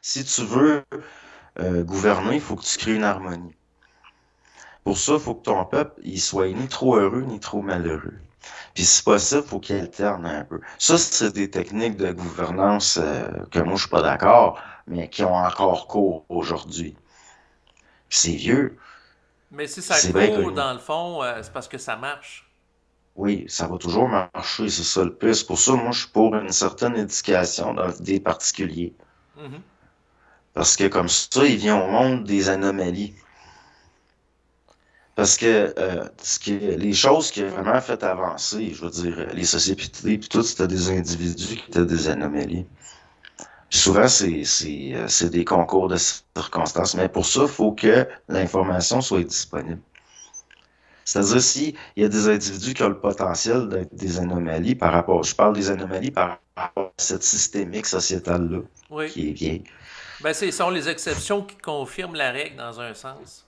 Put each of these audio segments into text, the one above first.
Si tu veux gouverner, il faut que tu crées une harmonie. Pour ça, il faut que ton peuple il soit ni trop heureux ni trop malheureux. Puis si possible, il faut qu'il alterne un peu. Ça, c'est des techniques de gouvernance que moi, je suis pas d'accord, mais qui ont encore cours aujourd'hui. Puis c'est vieux, Mais si puis ça c'est bien court, connu. dans le fond, c'est parce que ça marche. Oui, ça va toujours marcher, c'est ça le plus. Pour ça, moi, je suis pour une certaine éducation des particuliers. Mhm. Parce que comme ça, il vient au monde des anomalies. Parce que les choses qui ont vraiment fait avancer, je veux dire, les sociétés, puis tout, c'était des individus qui étaient des anomalies. Puis souvent, c'est des concours de circonstances. Mais pour ça, il faut que l'information soit disponible. C'est-à-dire, si il y a des individus qui ont le potentiel d'être des anomalies par rapport, je parle des anomalies par rapport à cette systémique sociétale-là, Oui. qui est vieille. Ben, ce sont les exceptions qui confirment la règle dans un sens.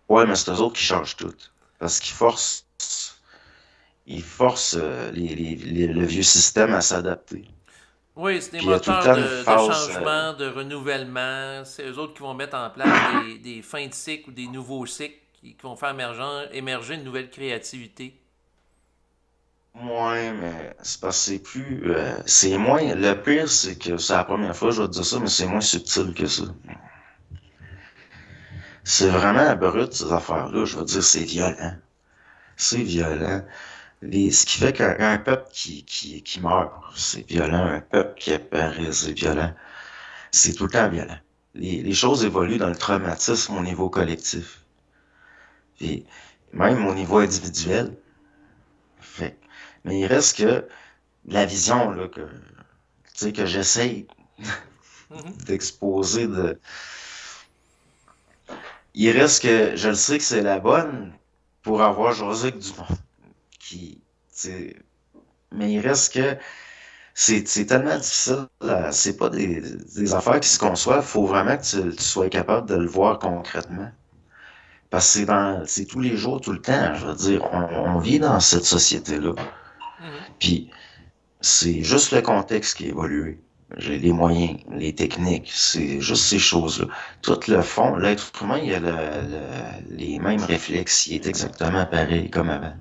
Ouais, mais c'est eux autres qui changent tout. Parce ils forcent le vieux système à s'adapter. Oui, c'est des Puis il y a tout le moteurs temps une de phase. changement, de renouvellement. C'est eux autres qui vont mettre en place des fins de cycle ou des nouveaux cycles qui vont faire émerger une nouvelle créativité. Ouais, mais c'est parce que c'est plus. C'est moins. Le pire, c'est que c'est la première fois que je vais te dire ça, mais c'est moins subtil que ça. C'est vraiment brut, ces affaires-là. Je veux dire, c'est violent. C'est violent. Ce qui fait qu'un peuple qui meurt, c'est violent. Un peuple qui apparaît, c'est violent. C'est tout le temps violent. Les choses évoluent dans le traumatisme au niveau collectif. Puis même au niveau individuel. Fait. Mais il reste que la vision là, que j'essaye Mhm. d'exposer il reste que je le sais que c'est la bonne pour avoir jasé avec du monde qui. Mais il reste que c'est tellement difficile. C'est pas des affaires qui se conçoivent. Faut vraiment que tu sois capable de le voir concrètement. Parce que c'est tous les jours, tout le temps. Je veux dire, on vit dans cette société-là. Mhm. Puis c'est juste le contexte qui a évolué. J'ai les moyens, les techniques, c'est juste ces choses-là. Tout le fond, l'être humain, il a les mêmes réflexes, il est exactement pareil comme avant.